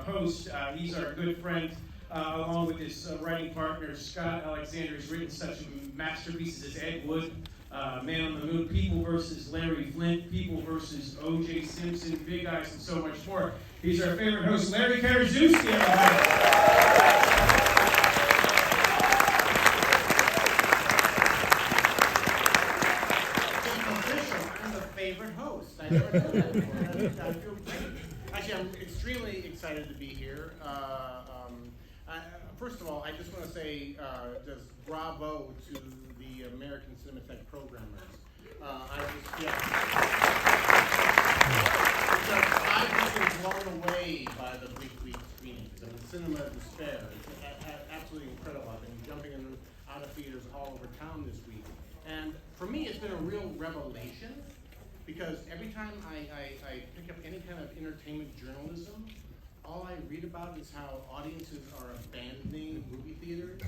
host. He's our good friend, along with his writing partner, Scott Alexander. He's written such masterpieces as Ed Wood, Man on the Moon, People versus Larry Flint, People versus O.J. Simpson, Big Eyes, and so much more. He's our favorite host, Larry Karaszewski, everybody. Favorite host. I never done that before. I feel great. Actually, I'm extremely excited to be here. First of all, I just want to say just bravo to the American Cinematheque programmers. I've just been blown away by the weekly screenings. I mean, Cinema Despair. It's absolutely incredible. I've been jumping in and out of theaters all over town this week. And for me, it's been a real revelation. Because every time I pick up any kind of entertainment journalism, all I read about is how audiences are abandoning movie theaters,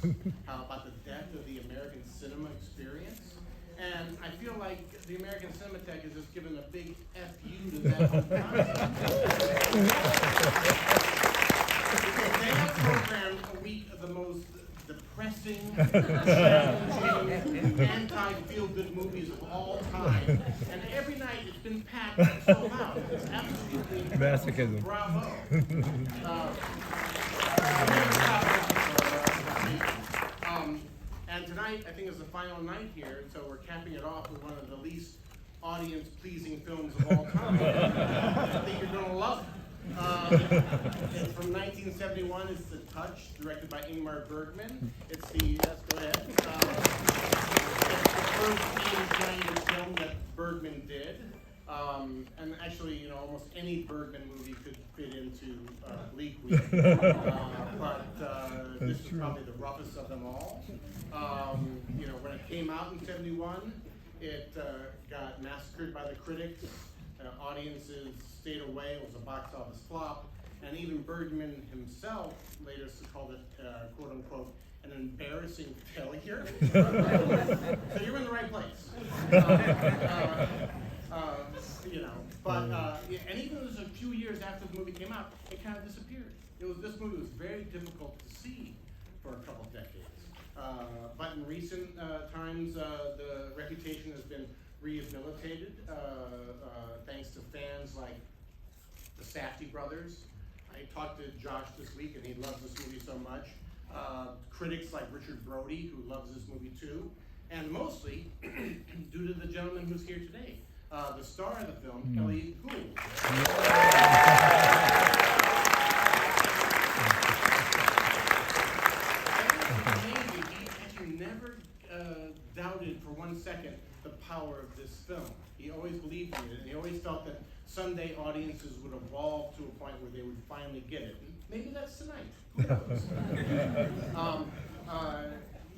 how about the death of the American cinema experience. And I feel like the American Cinematheque has just given a big F you to that whole concept. Because they have programmed a week of the most depressing, challenging, anti-feel-good movies of all time. And every night it's been packed and sold out. It's absolutely masochism. Bravo. And tonight, I think, is the final night here, so we're capping it off with one of the least audience-pleasing films of all time. I think you're going to love it. It's from 1971. It's The Touch, directed by Ingmar Bergman. It's the, yes, go ahead. It's the first English film that Bergman did. And actually, you know, almost any Bergman movie could fit into Bleak Week. But this is probably the roughest of them all. You know, when it came out in 71, it got massacred by the critics. Audiences stayed away. It was a box office flop, and even Bergman himself later called it, quote unquote, an embarrassing failure. So you're in the right place. You know, but and even it was a few years after the movie came out, it kind of disappeared. This movie was very difficult to see for a couple decades. But in recent times, the reputation has been rehabilitated, thanks to fans like the Safdie brothers. I talked to Josh this week, and he loves this movie so much. Critics like Richard Brody, who loves this movie too, and mostly due to the gentleman who's here today, the star of the film, Elliott Gould. He never doubted for 1 second the power of this film. He always believed in it, and he always felt that someday audiences would evolve to a point where they would finally get it. And maybe that's tonight. Who knows?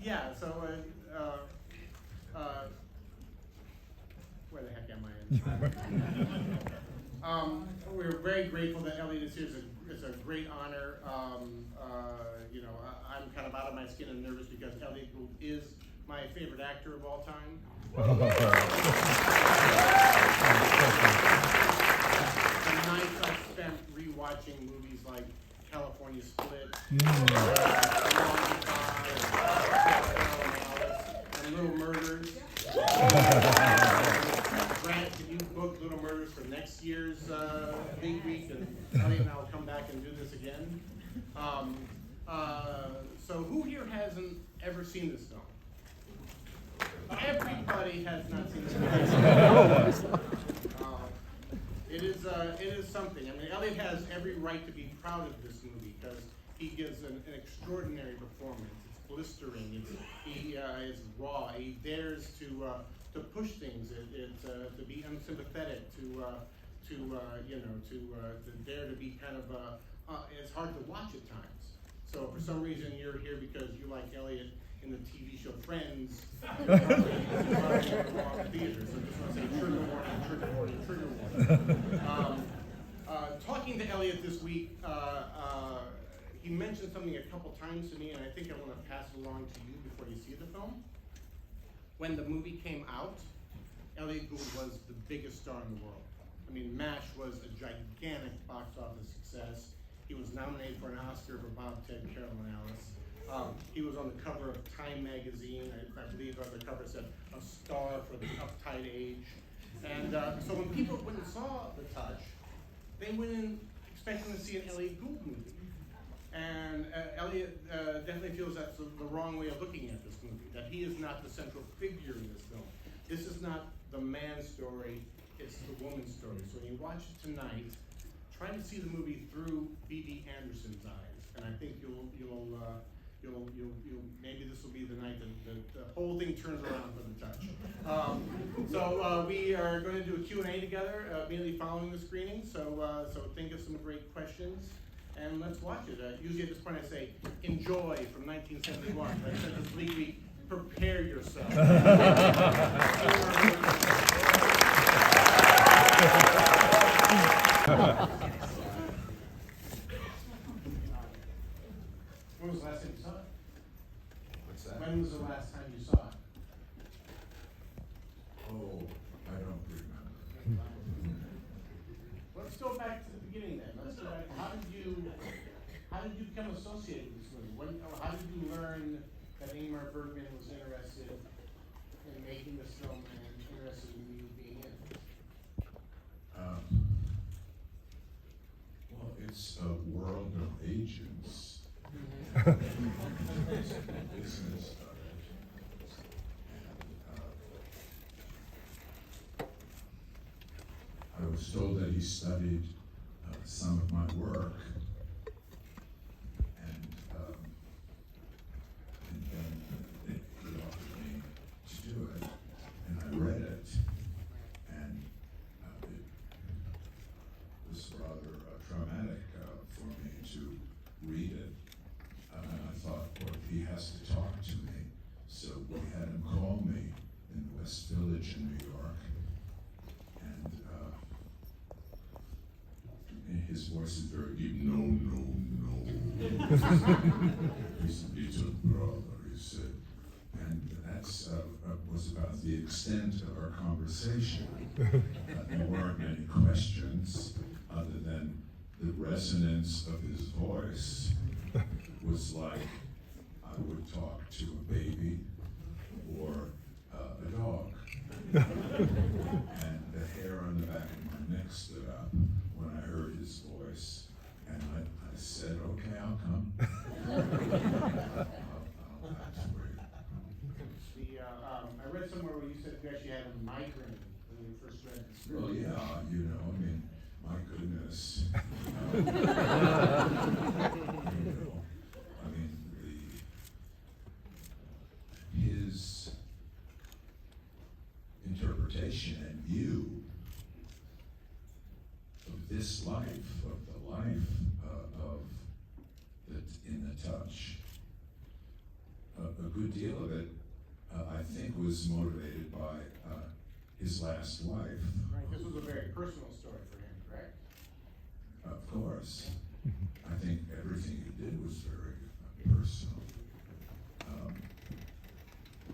Yeah, so where the heck am I? We're very grateful that Elliott is here. It's a great honor. You know, I'm kind of out of my skin and nervous because Elliott Gould is my favorite actor of all time. The nights I've spent rewatching movies like California Split, and Little Murders. Grant, can you book Little Murders for next year's Big Week, and Elliott and I will come back and do this again. So who here hasn't ever seen this film? Everybody has not seen this film. It is something. I mean, Elliott has every right to be proud of this movie because he gives an extraordinary performance. It's blistering. He is raw. He dares to push things. To be unsympathetic. To dare to be kind of. It's hard to watch at times. So for some reason you're here because you like Elliott in the TV show Friends. Theaters. So I just want to say trigger warning, trigger warning, trigger warning. Talking to Elliott this week, he mentioned something a couple times to me, and I think I want to pass it along to you before you see the film. When the movie came out, Elliott Gould was the biggest star in the world. I mean, MASH was a gigantic box office success. He was nominated for an Oscar for Bob, Ted, Carol, and Alice. He was on the cover of Time magazine. I believe on the cover said, "A star for the uptight age." And so when people went and saw The Touch, they went in expecting to see an Elliott Gould movie. And Elliott definitely feels that's the wrong way of looking at this movie, that he is not the central figure in this film. This is not the man's story, it's the woman's story. So when you watch it tonight, try to see the movie through B.D. Anderson's eyes, and I think you'll maybe this will be the night that the whole thing turns around for The Touch. So we are going to do a Q&A together immediately following the screening. So think of some great questions, and let's watch it. Usually at this point I say, enjoy from 1971. But I said this week, prepare yourself. When was the last time you saw it? What's that? When was the last time you saw it? Oh, I don't remember. Let's go back to the beginning then. Let's go back. How did you become associated with this movie? How did you learn that Ingmar Bergman was interested in making this film and interested in you being in it? Well, it's a world of agents. It's a business of agents. And I was told that he studied some of my work, and then he offered me to do it, and I read it, and it was rather traumatic for me to read it. And I thought, well, he has to talk to me. So we had him call me in the West Village in New York. And his voice is very deep. No. He's a little brother, he said. And that was about the extent of our conversation. There weren't any questions other than the resonance of his voice was like I would talk to a baby or a dog. And the hair on the back of my neck stood up when I heard his voice, and I said, okay, I'll come. I'll have to wait. I read somewhere where you said you actually had a migraine when you first read the script. Well, yeah, my goodness. His interpretation and view of this life, of the life in The Touch, a good deal of it, I think, was motivated by his last wife. Right, this was a very personal story for him, correct? Of course. I think everything he did was very personal.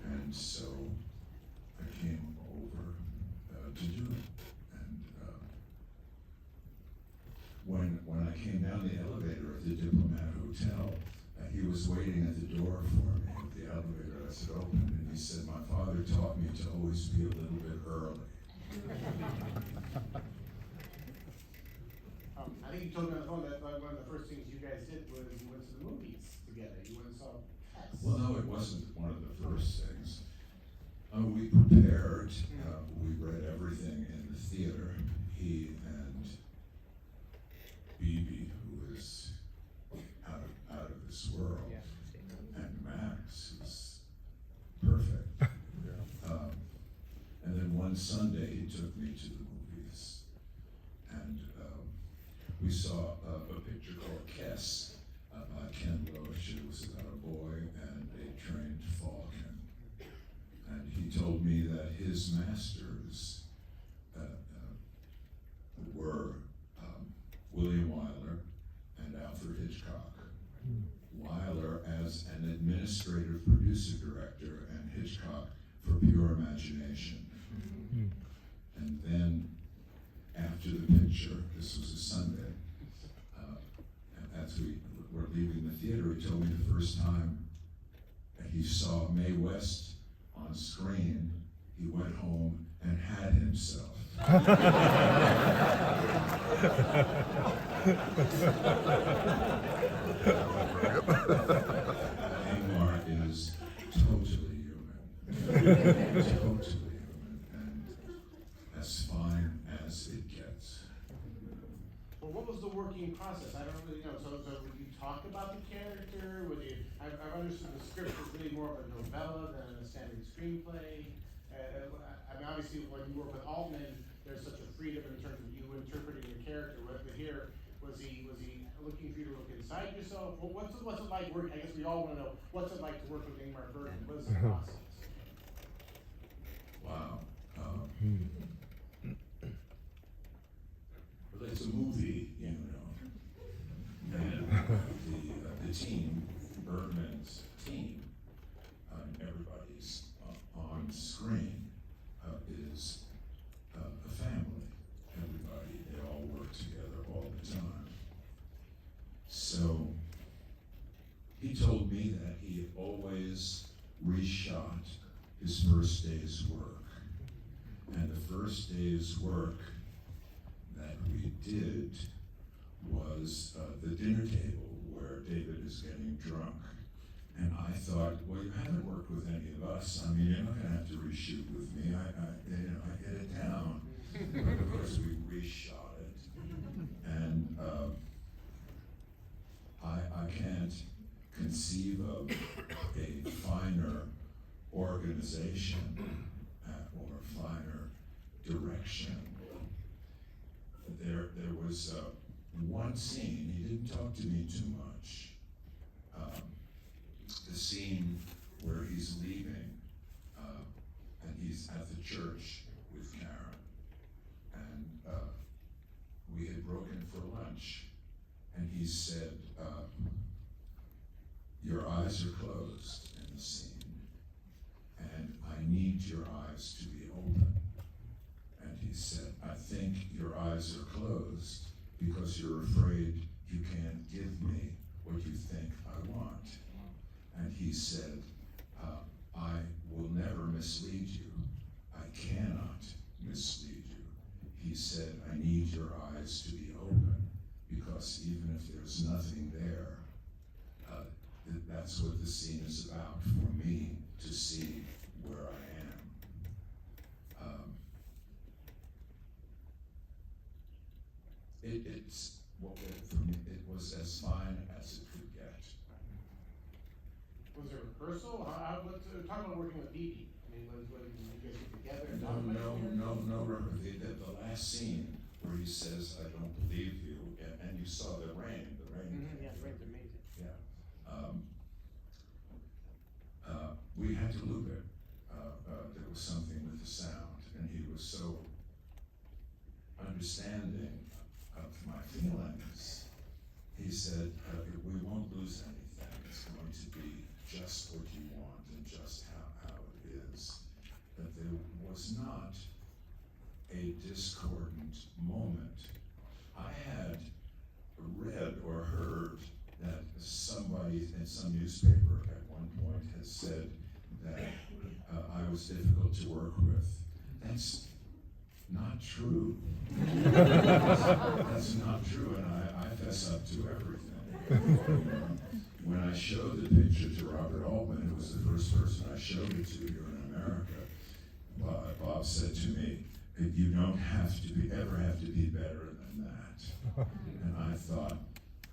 And so I came over to do it. And when I came down the elevator at the Diplomat Hotel, he was waiting at the door for me at the elevator. I said, open, and he said, my father taught me to always be a little bit early. I think you told me on the phone that one of the first things you guys did was you went to the movies together. You went and saw Pets. Well, no, it wasn't one of the first things. We prepared, we read everything in the theater. He and Bibi, who is out of this world, and Max is perfect. And then one Sunday he took me to the movies, and we saw a picture called Kess by Ken Loach. It was about a boy and a trained falcon. And he told me that his masters were William Wyler and Alfred Hitchcock. Wyler as an administrative producer director, and Hitchcock for pure imagination. And then after the picture, this was a Sunday, told me the first time that he saw Mae West on screen, he went home and had himself. Ingmar is totally human. Totally human, and as fine as it gets. Well, what was the working process? I don't really know. So would you talk about the character? Would you? I've understood the script is really more of a novella than a standard screenplay. I mean, obviously, when you work with Altman, there's such a freedom in terms of you interpreting your character. But here, was he looking for you to look inside yourself? Well, what's it like working? I guess we all want to know what's it like to work with Ingmar Bergman. What is the process? Wow. Well, it's a movie, you know. And the team, Bergman's team, everybody's on screen is a family. Everybody, they all work together all the time. So he told me that he always reshot his first day's work. And the first day's work that we did was the dinner table where David is getting drunk. And I thought, well, you haven't worked with any of us. I mean, you're not going to have to reshoot with me. I get it down. But of course, we reshot it. And I can't conceive of a finer organization or finer direction. There was one scene, he didn't talk to me too much. The scene where he's leaving, and he's at the church with Karen, and we had broken for lunch, and he said, your eyes are closed in the scene, and I need your eyes to be open. And he said, I think your eyes are closed because you're afraid you can't give me what you think I want. And he said, I will never mislead you. I cannot mislead you. He said, I need your eyes to be open because even if there's nothing there, that's what the scene is about for me, to see where I am. For me, it was as fine as it could get. Was there rehearsal? Talk about working with Dee. I mean, when you guys get together and talk about it? No. The last scene where he says, I don't believe you, and you saw the rain. Yeah, the rain's amazing. Yeah. We had to loop it. There was something with the sound, and he was so understanding of my feelings. He said, we won't lose anything. It's going to be just what you want and just how it is. That there was not a discordant moment. I had read or heard that somebody in some newspaper at one point has said that I was difficult to work with. That's not true. That's not true, and I fess up to everything. When I showed the picture to Robert Altman, who was the first person I showed it to here in America, Bob said to me, you don't ever have to be better than that. And I thought,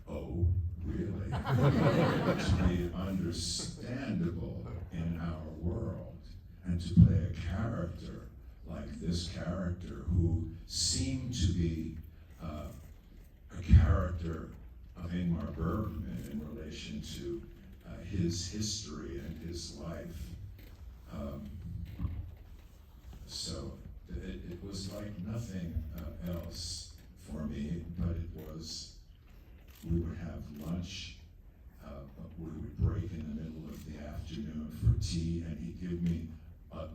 oh, really? To be understandable in our world, and to play a character like this character who seemed to be a character of Ingmar Bergman in relation to his history and his life. So it was like nothing else for me, but it was, we would have lunch, we would break in the middle of the afternoon for tea, and he'd give me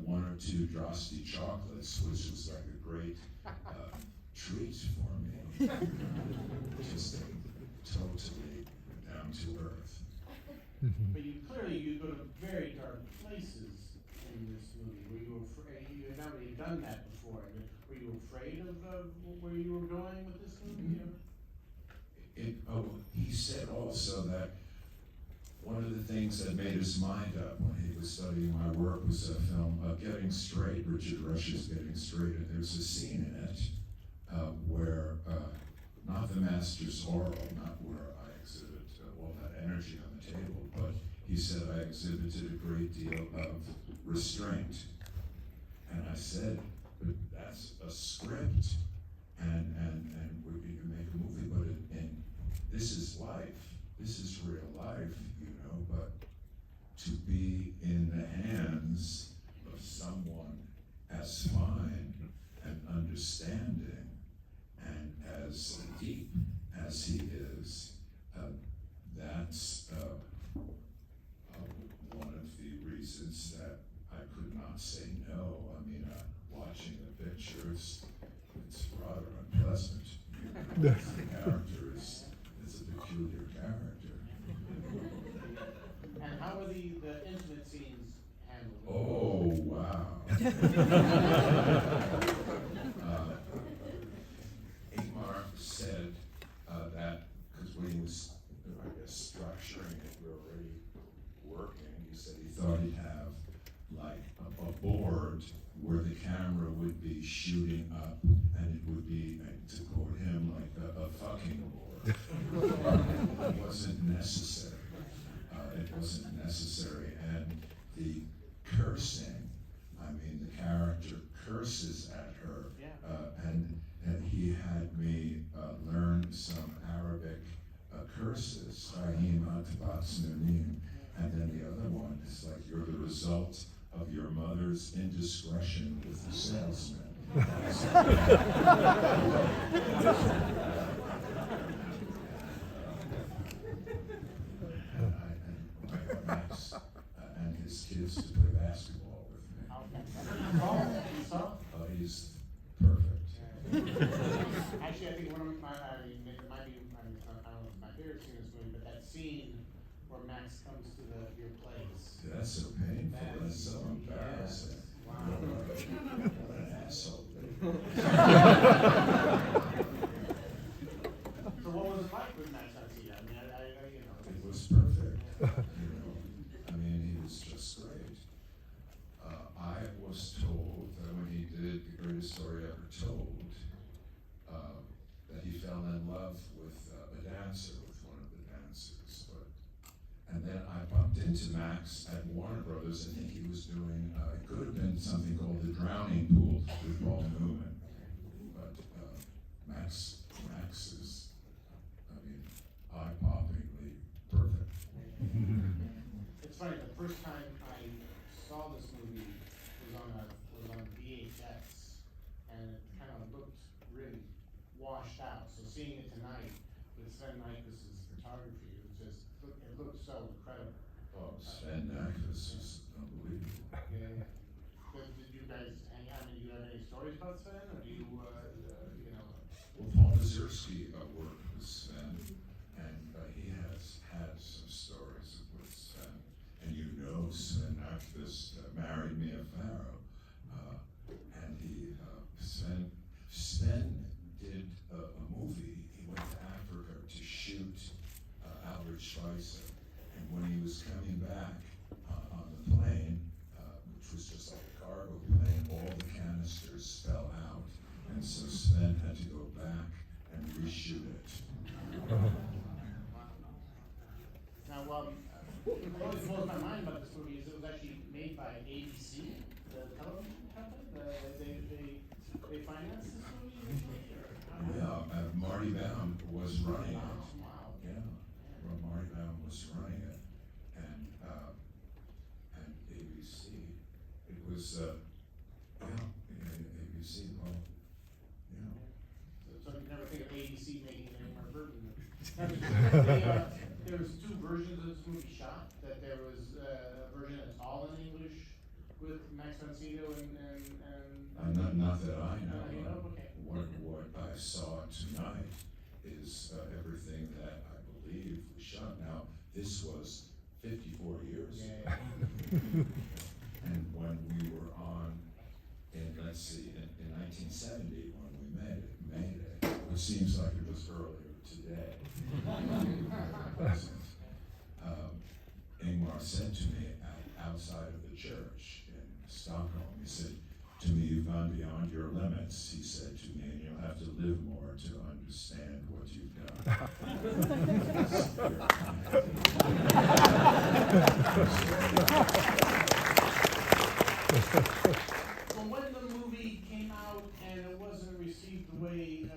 1 or 2 Drosty chocolates, which was like a great treat for me. Just totally down to earth. But you go to very dark places in this movie. Were you afraid? You had not really done that before. Were you afraid of where you were going with this movie? He said also that one of the things that made his mind up when he was studying my work was a film, Getting Straight, Richard Rush's Getting Straight, and there's a scene in it where, not the master's oral, not where I exhibit all that energy on the table, but he said I exhibited a great deal of restraint. And I said, but that's a script, and you can make a movie, but this is life. This is real life, you know, but to be in the hands of someone as fine and understanding and as deep as he is, that's one of the reasons that I could not say no. I mean, watching the pictures, it's rather unpleasant. The character is a peculiar character. And how were the intimate scenes handled? Oh, wow. Ingmar said that, because when he was, I guess, structuring it, we were already working, he said he thought he'd have like a board where the camera would be shooting up, and it would be, to quote him, like a fucking board. It wasn't necessary. It wasn't necessary, and the cursing, I mean, the character curses at her, and he had me learn some Arabic curses, and then the other one is like, you're the result of your mother's indiscretion with the salesman. Max and his kids to play basketball with me. Oh, he's perfect. Actually, I think one of my, I don't know if my favorite scene in this movie, but that scene where Max comes to your place. That's so painful. That's so embarrassing. Yes. Wow. What an asshole. So what was it like with Max Garcia? I mean, It was perfect. I mean, he was just great. I was told that when he did The Greatest Story Ever Told, that he fell in love with a dancer, with one of the dancers. And then I bumped into Max at Warner Brothers. I think he was doing, it could have been something called The Drowning Pool with Paul Newman. But Max is, I mean, eye-poppingly perfect. it's funny, the first time I saw this movie was on VHS, and it kind of looked really washed out. So seeing it tonight with Sven Nykvist's photography, it looked so incredible. Oh, Sven Nykvist is unbelievable. Yeah. Did you guys hang out? I mean, do you have any stories about Sven, or do you, Well, Paul Mazursky worked with Sven, and he has had some stories with Sven. And you know Sven Nykvist married Mia Farrow, and Sven did a movie. He went to Africa to shoot Albert Schweitzer, and when he was coming back on the plane, which was just like a cargo plane, all the canisters fell out, and so Sven had to go back and reshoot it. now, what always blows my mind about this movie is it was actually made by ABC, the television company. They financed this movie initially, or how? Yeah, Marty Baum was running it. Wow. Yeah, well, Marty Baum was running it, and ABC. It was ABC. Well, yeah. So you never think of ABC making an Ingmar Bergman movie. There was two versions of this movie shot. That there was a version that's all in English with Max von Sydow and Not that I know. you know, okay. What I saw tonight is everything that I believe was shot. Now, this was 54 years. Yeah. And when we were on, in 1970, when we made it, which seems like it was earlier today. Ingmar said to me outside of the church in Stockholm, he said to me, "You've gone beyond your limits," he said to me, "and you'll have to live more to understand what you've done." Well, when the movie came out and it wasn't received the way you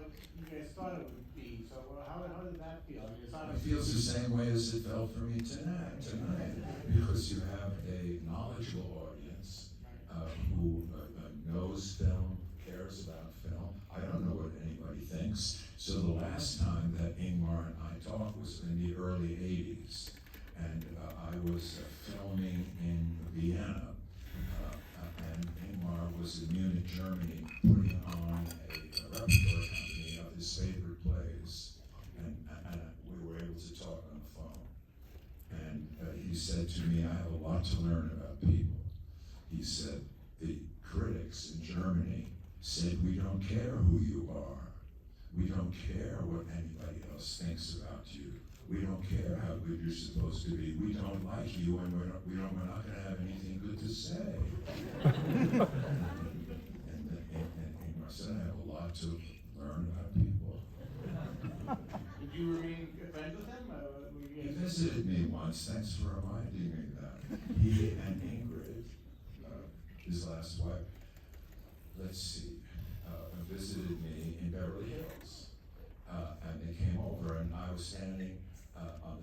guys thought it would be, so how did that feel? I mean, it's It obviously feels the same way as it felt for me tonight, because you have a knowledgeable audience who knows film, cares about film. I don't know what anybody thinks. So the last time that Ingmar and I talked was in the early 80s, and I was filming in Vienna, and Ingmar was in Munich, Germany, putting on a repertoire company of his favorite plays, and we were able to talk on the phone. And he said to me, "I have a lot to learn about people." He said, "The critics in Germany said, we don't care who you are. We don't care what anybody else thinks about you. We don't care how good you're supposed to be. We don't like you, and we're not going to have anything good to say." and Ingmar said, "I have a lot to learn about people." did you remain friends with him? He visited me once. Thanks for reminding me that. He and Ingrid, his last wife, let's see, visited me in Beverly Hills, and they came over, and I was standing on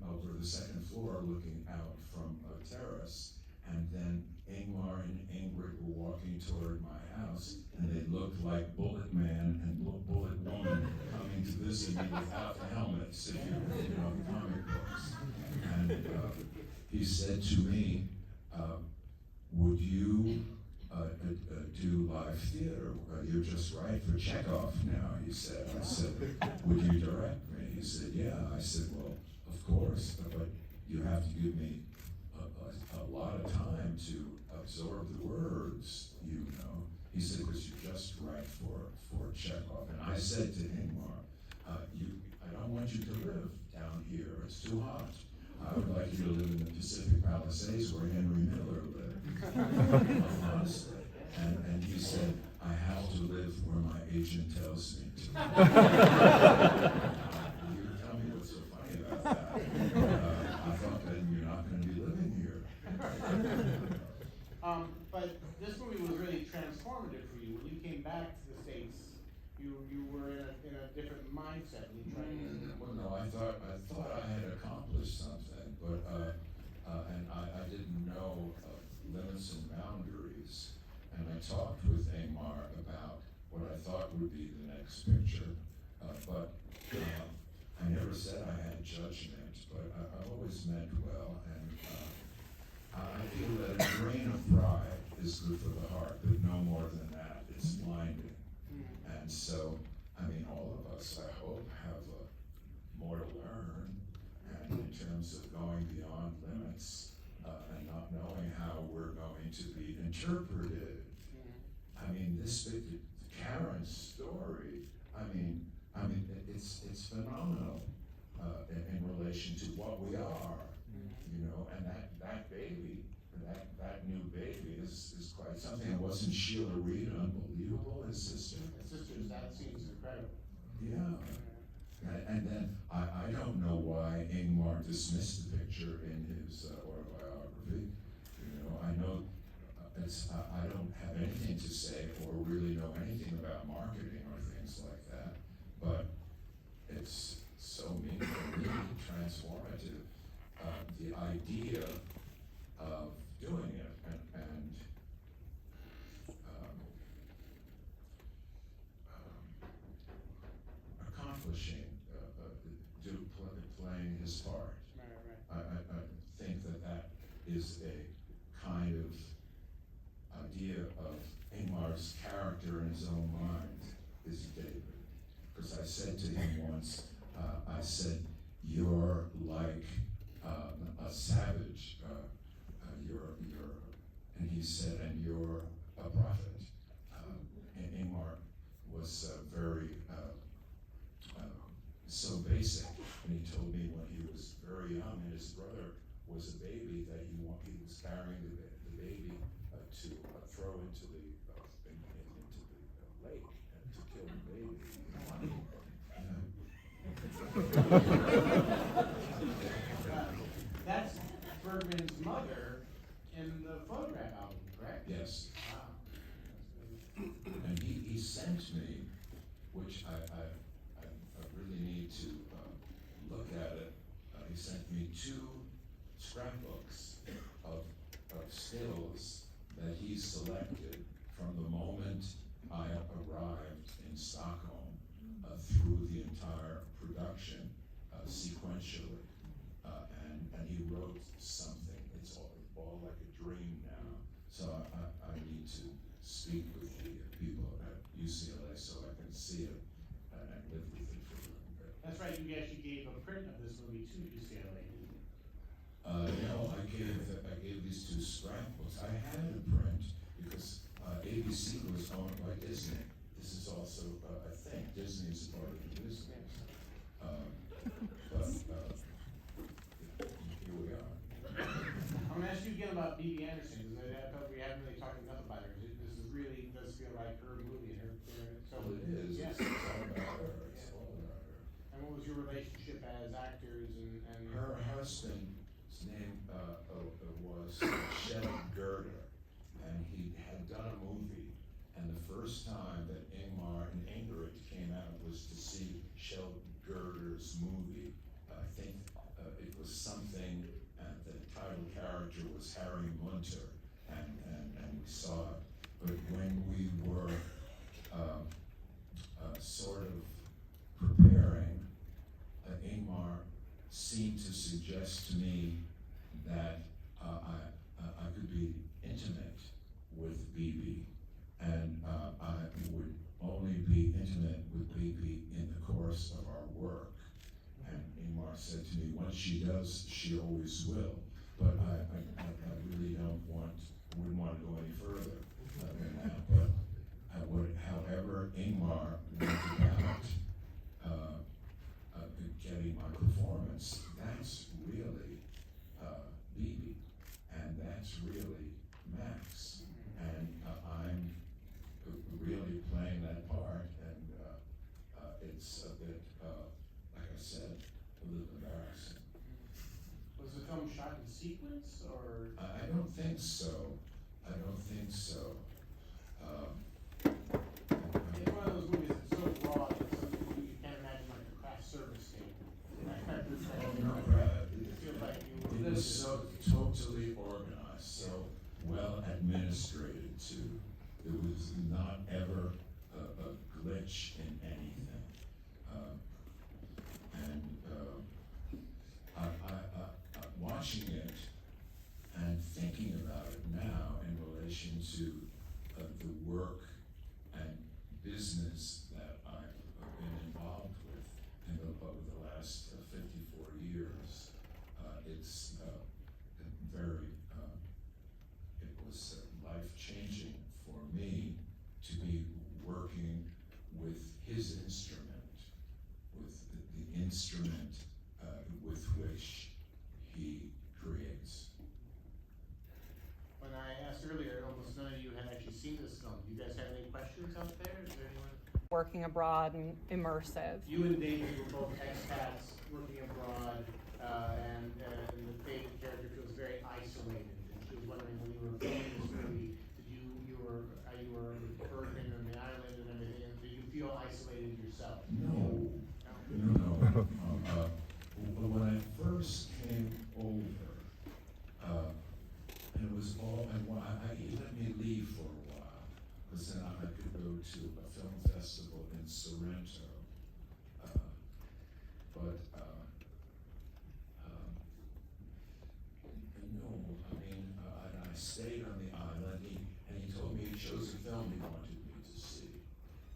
over the second floor, looking out from a terrace, and then Ingmar and Ingrid were walking toward my house, and they looked like Bullet Man and Bullet Woman coming to visit me without the helmets, if you know comic books. And he said to me, "Would you do live theater? You're just right for Chekhov now," he said. I said, "Would you direct me?" He said, "Yeah." I said, "Well, of course, but you have to give me a lot of time to absorb the words, you know." He said, "Because you're just right for Chekhov." And I said to Ingmar, I don't want you to live down here. It's too hot. I would like you to live in the Pacific Palisades where Henry Miller lived." Honestly. And he said, "I have to live where my agent tells me to." You tell me what's so funny about that. I thought that you're not going to be living here. But this movie was really transformative for you. When you came back to the States, you were in a different mindset. When you tried Well, no, I thought I had accomplished something, but and I didn't know limits and boundaries. And I talked with Ingmar about what I thought would be the next picture, but I never said I had judgment, but I always meant well, and I feel that a grain of pride is good for the heart, but no more than that. It's blinding. And so, I mean, all of us, I hope, have more to learn, and in terms of going beyond limits and not knowing how we're going to be interpreted. I mean, Karen's story, I mean, it's phenomenal in relation to what we are, you know, and that baby, that new baby is quite something. Wasn't Sheila Reed unbelievable, his sister? His sister's, that seems incredible. Yeah. And then I don't know why Ingmar dismissed the picture in his autobiography. You know, I know I don't have anything to say or really know anything about marketing or things like that, but it's so meaningful, transformative. The idea of doing it and accomplishing, playing his part. Right. I think that is a kind of idea of Ingmar's character in his own mind is David. Because I said to him once, I said, "You're like a savage he said, and you're a prophet. And Ingmar was very so basic, and he told me when he was very young and his brother was a baby that he was carrying the baby to throw into the lake and to kill the baby. That's Bergman's mother in the photograph album, correct? Yes. Wow. And he sent me, which I really need to look at it. He sent me 2 scrapbooks of stills that he selected from the moment I arrived in Stockholm through the entire production sequentially. And he wrote something. It's all like a dream now. So I need to speak with the people at UCLA so I can see it and live with it for a little bit. That's right, you actually gave a print of this movie to UCLA. No, I gave these 2 scrapbooks. I had a print because ABC was owned by Disney. This is also a thing. Disney is a part of the business. But here we are. I'm gonna ask you again about Bibi Andersson, because I thought we haven't really talked enough about her. This is really, does feel like her movie, so. Well, it is. Yes. It's all about her. It's all about her. And what was your relationship as actors and? Her husband's name was Shel Gerder, and he had done a movie. And the first time that Ingmar and Ingrid came out was to see Shel Gerder's movie. I think it was something, and the title character was Harry Munter, and we saw it. But when we were sort of preparing, Ingmar seemed to suggest to me that I could be intimate with Bibi, and I would only be intimate with Bibi in the course of our work. And Ingmar said to me, once she does, she always will. But I really wouldn't want to go any further than that. But however Ingmar went about getting my performance, that's really Bibi, and that's really Max. And I'm really playing that part, and it's a bit, like I said, a little embarrassing. Was the film shot in sequence, or? I don't think so. I don't think so. It's one of those movies that's so broad, it's something you can't imagine like a craft service thing. It was so totally organized, so well administrated too. There was not ever a glitch in anything. Watching it and thinking about it now in relation to the work and business that I've been involved with over the last 54 years, it's very, it was life-changing for me to be working with his instrument, with the instrument with which he creates. When I asked earlier, almost none of you had actually seen this film. Do you guys have any questions out there? Is there anyone? Working abroad and immersive. You and David were both expats working abroad, and the David character feels very isolated. And she was wondering, when you were filming this movie, you were Bergman and the island and everything, and did you feel isolated yourself? No. When I first came over, and it was all, he let me leave for a while, because then I could go to a film festival in Sorrento. I stayed on the island, and he told me he chose a film he wanted me to see,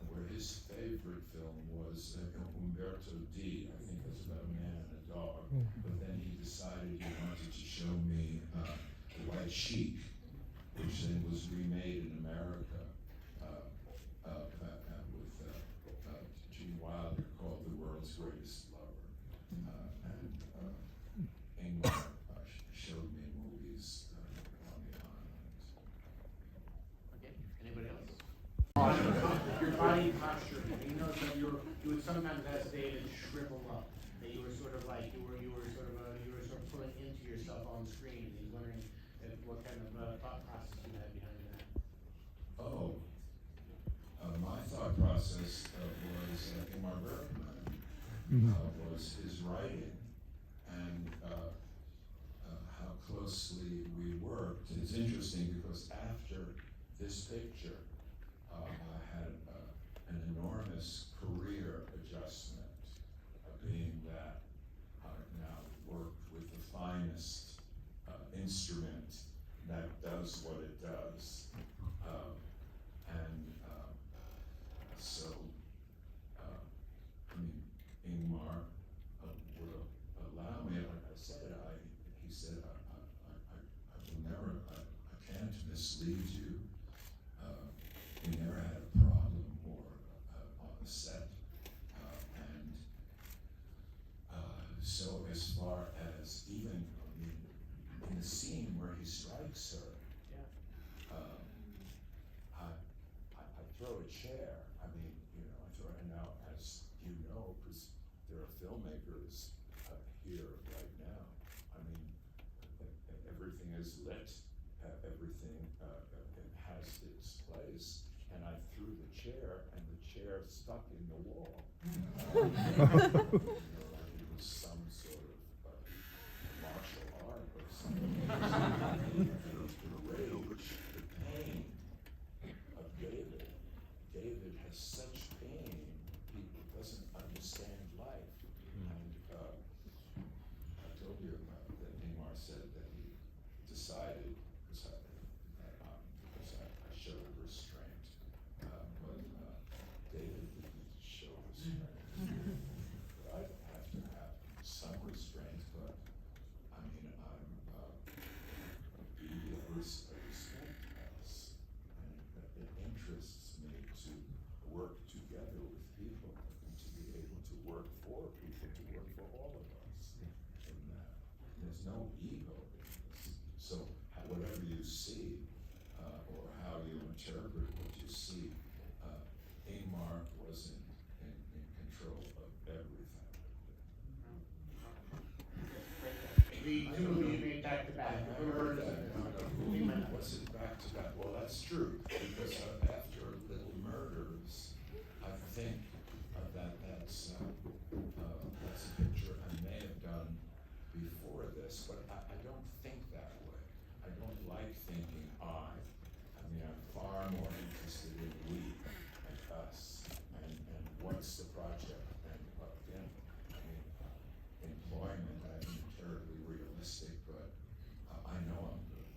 where his favorite film was Umberto D. I think it was about a man and a dog. But then he decided he wanted to show me The White Sheik, which then was remade in America with Gene Wilder, called The World's Greatest Lover. And Ingmar showed me movies on the island. Okay, anybody else? Your body posture, you know, that you would sometimes as David shrivel up, that you were sort of like, you were sort of pulling into yourself on screen. He's wondering what kind of thought process you had behind that. Oh, my thought process was Ingmar Bergman, was his writing and how closely we worked. It's interesting because after this picture, I had an enormous career adjustment, being that I now worked with the finest instrument that does what it does. So, Ingmar would allow me, like I said, he said, I will never, I can't mislead you. We never had a problem or on the set. So as far as even, in the scene where he strikes her, I throw a chair. I throw it now, as you know, because there are filmmakers here right now. Everything is lit, everything has its place, and I threw the chair, and the chair stuck in the wall. Like it was some sort of martial art or something. The rage, the pain of David. David has such pain, he doesn't understand life. And I told you that Ingmar said that he decided, because I showed restraint, but David didn't show restraint. I have to have some restraint, but he respect us, and it interests me to work together with people and to be able to work for people, to work for all of us. And there's no ego in this. So whatever you see, or how you interpret what you see, Ingmar wasn't in control of everything. The two of you made back to back. Was it back to back? Well, that's true, because after Little Murders, I think that's a picture I may have done before this, but I don't think that way. I don't like thinking I'm far more interested in we and us and what's the project and again, employment, I'm terribly realistic, but I know I'm good.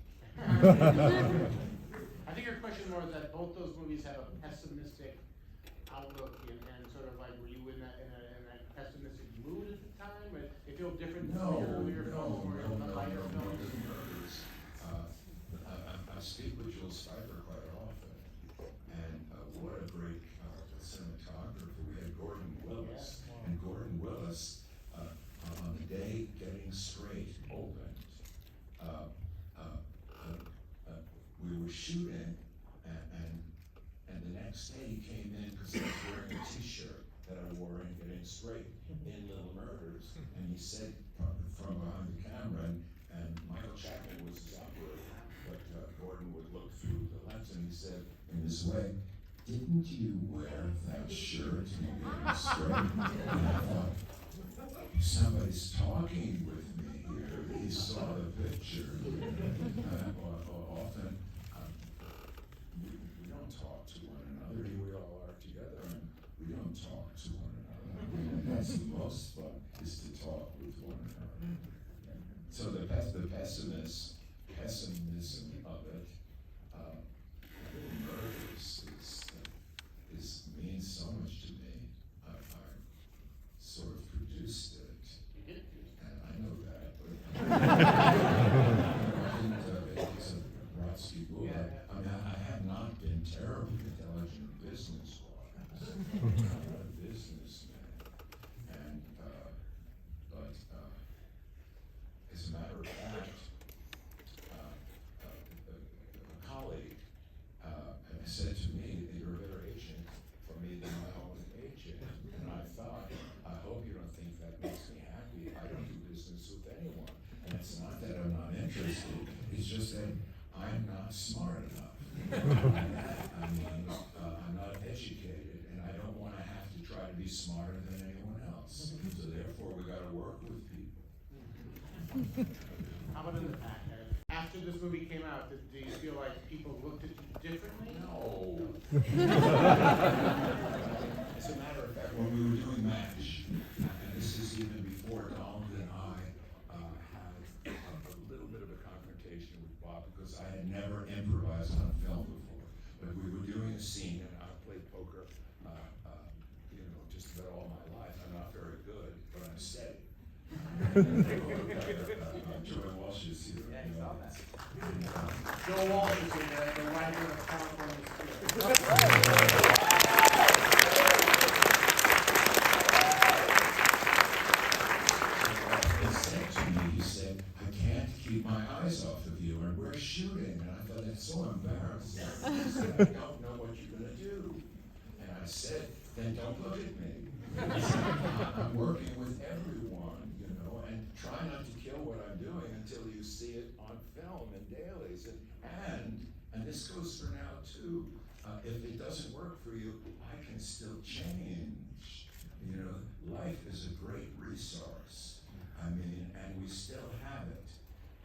I think your question more is that both those movies have a pessimistic outlook and sort of like, were you in that pessimistic mood at the time? Or they feel different from your earlier films or the lighter films? I speak with Jules Stiver quite often, and what a great cinematographer. We had Gordon Willis, and Gordon Willis, on the day Getting Straight opened, we were shooting, and the next day he came in because I was wearing a t-shirt that I wore in Getting Straight in Little Murders, and he said from behind the camera, and Michael Chapman was his operator, but Gordon would look through the lens and he said in this way, "Didn't you wear that shirt in Getting Straight?" And I thought, somebody's talking with me here. He saw the picture. Often we don't talk to one another. Here we all are together, and we don't talk to one another. And that's the most fun, is to talk with one another. So the pessimism of it, Murders means so much to me. I sort of produced it. And I know that, but it's a Brodsky book. as a matter of fact, a colleague said to me, "You're a better agent for me than my own agent." And I thought, I hope you don't think that makes me happy. I don't do business with anyone. And it's not that I'm not interested, it's just that I'm not smart enough. I mean, I'm not educated, and I don't want to have to try to be smarter than anyone else. So therefore, we got to work with people. How about in the back? After this movie came out, do you feel like people looked at you differently? No. As a matter of fact, when we were doing MASH, and this is even before Donald and I had a little bit of a confrontation with Bob, because I had never improvised on film before. But we were doing a scene, and I played poker, just about all my life. I'm not very good, but I'm steady. Joy Walsh is here. Yeah, I saw that. Joe Walsh is the writer of California Spirit. He said, "I can't keep my eyes off of you, and we're shooting." And I thought, that's so embarrassing. He said, "I don't know what you're going to do." And I said, "Then don't look at me." He said, "I'm working with everyone, and try not to kill what I'm doing until you see it on film and dailies. And this goes for now too. If it doesn't work for you, I can still change. Life is a great resource. I mean, and we still have it.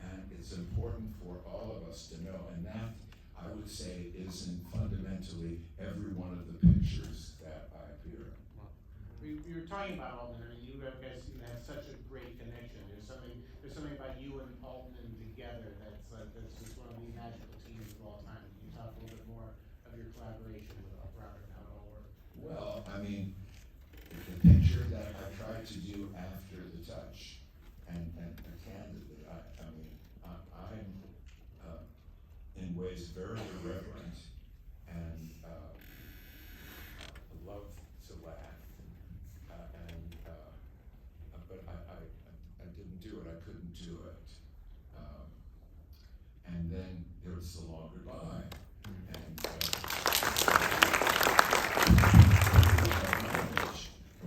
And it's important for all of us to know. And that, I would say, is in fundamentally every one of the pictures that I appear in. We were talking about Altman. I mean, you guys have such a great connection. There's something about you and Altman together that's just one of the magical teams of all time. Can you talk a little bit more of your collaboration with Robert and how it all worked? Well, I mean, the picture that I tried to do after the touch, and candidly, I'm in ways very irreverent, and love to laugh, but I didn't do it. I couldn't do it. And then there was the long goodbye, and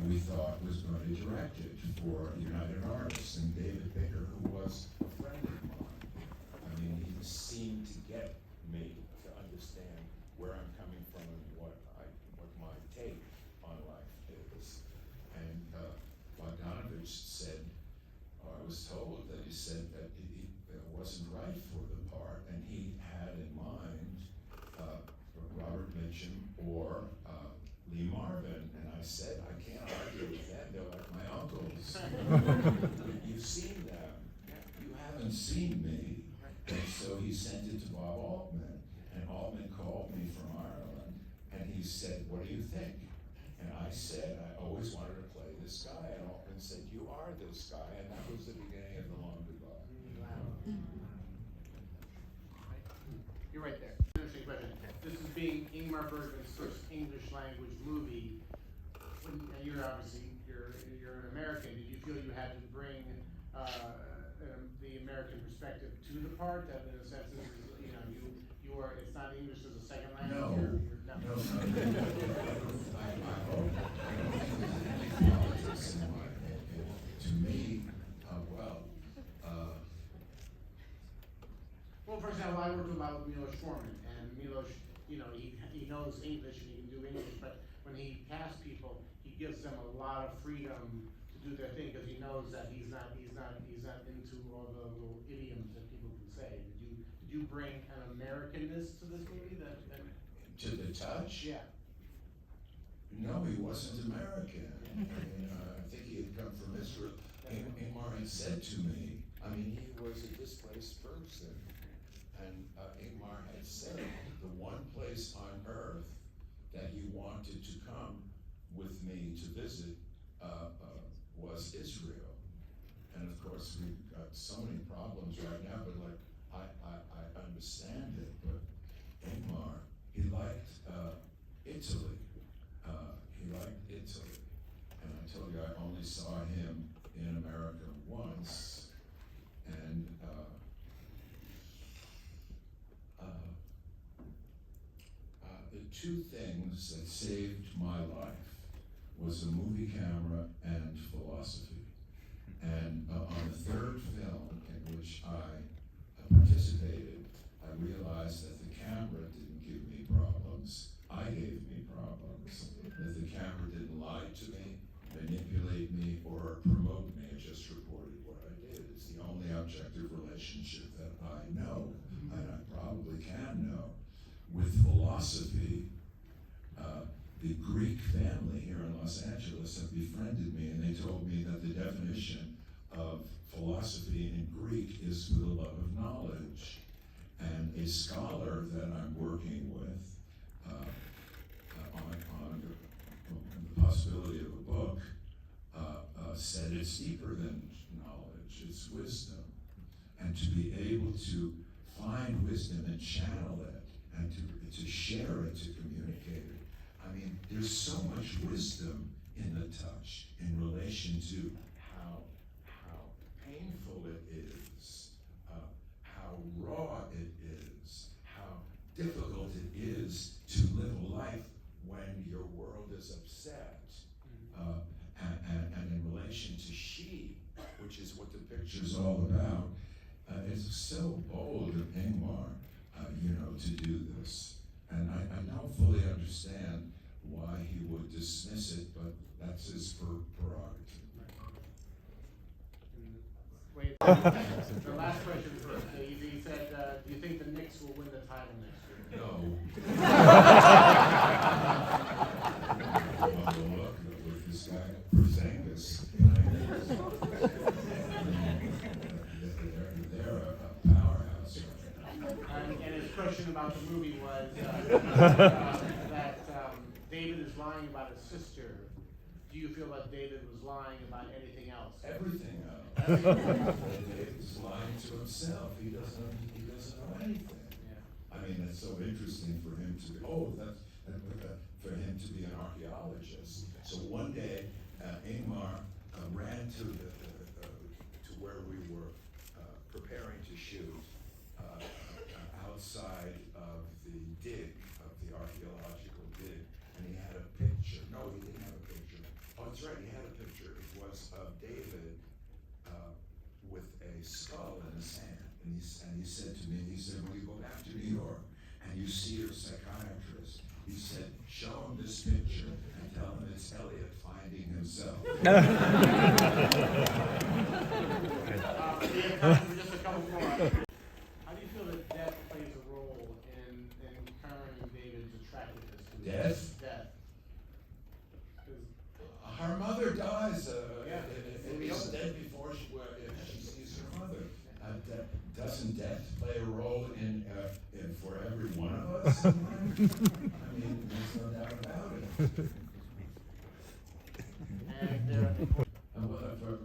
we thought was going to direct it for United Artists, and David Baker, who was a friend of mine. I mean, he seemed to get me to understand where I'm coming from and what my take on life is. And Bogdanovich said, or I was told that he said that it wasn't right for the part, and he had in mind Robert Mitchum or Lee Marvin. And I said, I can't argue with them, they're like my uncles. You've seen them, you haven't seen me. And so he sent it to Bob Altman, and Altman called me from Ireland, and he said, "What do you think?" And I said, "I always wanted to play this guy." And Altman said, "You are this guy," and that was the beginning of the long goodbye. You're right there. Interesting question. This is being Ingmar Bergman's first English language movie. And you're obviously you're an American. Did you feel you had to bring the American perspective to the part? That in a sense, you are. It's not English as a second language. No. I hope. Politics in my opinion. To me, Well, for example, I worked a lot with Milos Forman, and Milos, he knows English and he can do English, but when he casts people, he gives them a lot of freedom to do their thing because he knows that he's not into all the little idioms that people can say. Did you bring an Americanness to this movie? to the touch? Yeah. No, he wasn't American. I think he had come from Israel. Ingmar had said to me, he was a displaced person. And Ingmar had said the one place on earth that he wanted to come with me to visit was Israel. And of course, we've got so many problems right now, but I understand it. But Ingmar, he liked Italy. He liked Italy. And I told you I only saw him in America once. And two things that saved my life was a movie camera and philosophy. And on the third film in which I participated, I realized that the camera didn't give me problems, I gave me problems. That the camera didn't lie to me, manipulate me, or promote me. It just reported what I did. It's the only objective relationship that I know, and I probably can know. With philosophy, the Greek family here in Los Angeles have befriended me, and they told me that the definition of philosophy in Greek is for the love of knowledge. And a scholar that I'm working with on the possibility of a book said it's deeper than knowledge, it's wisdom. And to be able to find wisdom and channel it, and to share it, to communicate it. I mean, there's so much wisdom in the touch in relation to how painful it is, how raw it is, how difficult it is to live a life when your world is upset. And in relation to she, which is what the picture's all about, it's so bold of Ingmar, to do this. And I don't fully understand why he would dismiss it, but that's his prerogative. Wait, the last question first. He said, do you think the Knicks will win the title next year? No. Look with this guy, Porzingis. They're a powerhouse. And his question about the movie was that David is lying about his sister. Do you feel that David was lying about anything else? Everything else. David's lying to himself. He doesn't know anything. Yeah. I mean, that's so interesting for him to be. For him to be an archaeologist. So one day, Ingmar ran to where we were preparing to shoot outside of the dig, of the archaeological dig, and he had a picture. No, he didn't have a picture. Oh, that's right, he had a picture. It was of David with a skull in his hand. And he said to me, when you go back to New York and you see your psychiatrist, he said, show him this picture and tell him it's Elliott finding himself. Just a couple more. How do you feel that death plays a role in current David's attractiveness to Death? Death. Her mother dies. Yeah. Is dead before she sees her mother. Doesn't death play a role in for every one of us? I mean, there's no doubt about it. And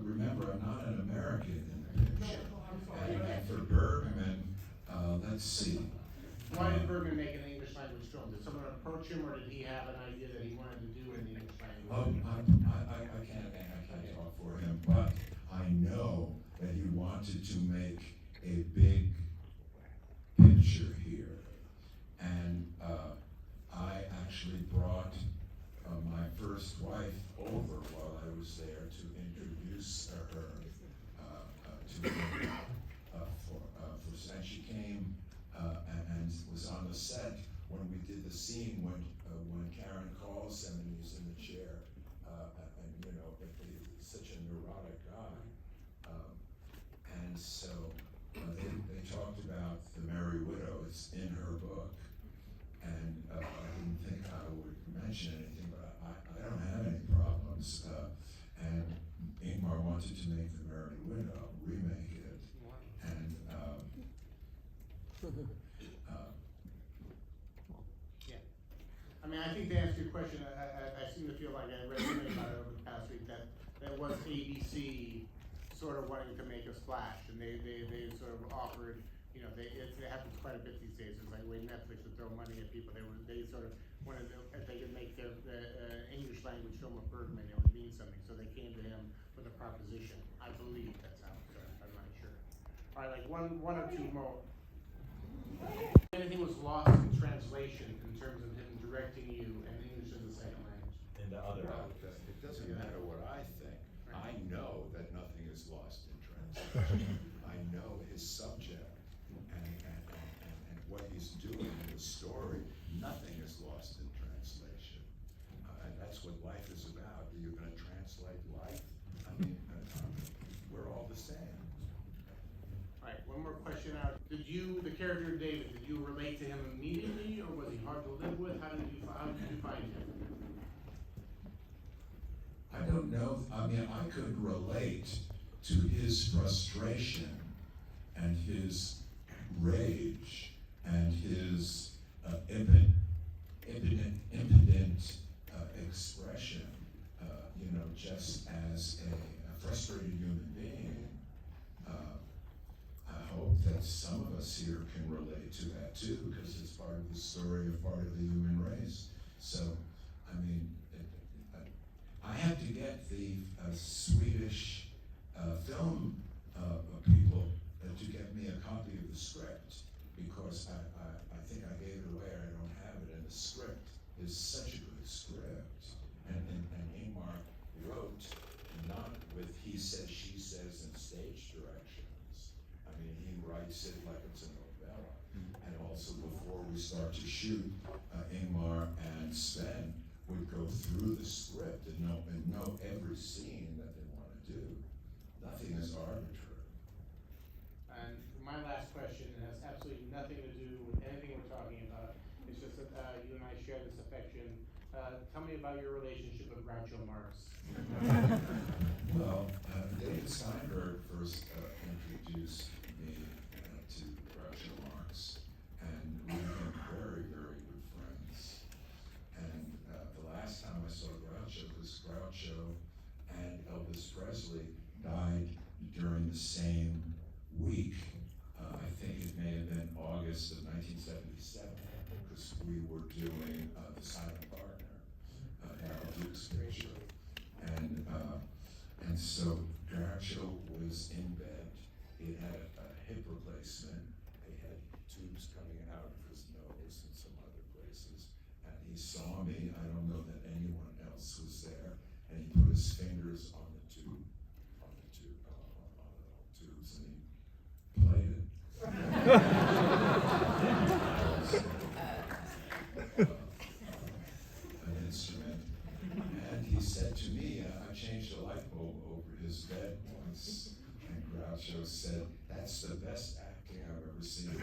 remember, I'm not an American in the picture. And for Bergman, let's see. Why did Bergman make an English language film? Did someone approach him, or did he have an idea that he wanted to do in the English language? I can't talk for him, but I know that he wanted to make a big picture here. And I actually brought my first wife over while I was there to introduce her to me. And she came and was on the set when we did the scene when Karen calls him and he's in the chair. He's such a neurotic guy. And so they talked about The Merry Widow. It's in her book. And I didn't think I would mention anything, but I don't have any problems. And Ingmar wanted to make The Merry Widow, remake it. And yeah. I mean, I think to answer your question, I seem to feel like I read something about it over the past week that was ABC sort of wanting to make a splash, and they sort of offered, it happens quite a bit these days. It's like the way Netflix would throw money at people. They sort of wanted to, if they could make their English language film of Bergman, it would mean something. So they came to him with a proposition. I believe that's how. So I'm not sure. All right, like one or two more. Anything was lost in translation in terms of him directing you in English as a second language? into other. Well, it doesn't matter what I think. I know that nothing is lost in translation. I know his subject and what he's doing in the story. Nothing is lost in translation. And that's what life is about. You're going to translate life? I mean, we're all the same. All right, one more question out. Did you, the character David, did you relate to him immediately, or was he hard to live with? How did you find him? I don't know, I mean, I could relate to his frustration and his rage and his impudent expression, you know, just as a frustrated human being. I hope that some of us here can relate to that too, because it's part of the story of part of the human race. So, I mean, I had to get the Swedish film people to get me a copy of the script, because I think I gave it away, I don't have it, and the script is such a good script. And Ingmar wrote not with he says, she says, and stage directions. I mean, he writes it like it's a novella. And also before we start to shoot, Ingmar and Sven would go through the script and know every scene that they want to do. Nothing is arbitrary. And my last question has absolutely nothing to do with anything we're talking about. It's just that you and I share this affection. Tell me about your relationship with Groucho Marx. Well, David Steinberg first introduced me to Groucho Marx, and we became very, very good friends. And the last time I saw Groucho was Groucho and Elvis Presley died during the same week. I think it may have been August of 1977, because we were doing The Silent Partner, Harold Duke's picture. And so Groucho was in bed. He had a hip replacement. He had tubes coming out of his nose and some other places. And he saw me. I don't know that anyone else was there. And he put his fingers on the tubes, and he played it. An instrument. And he said to me, I changed a light bulb over his bed once. And Groucho said, "That's the best acting I've ever seen."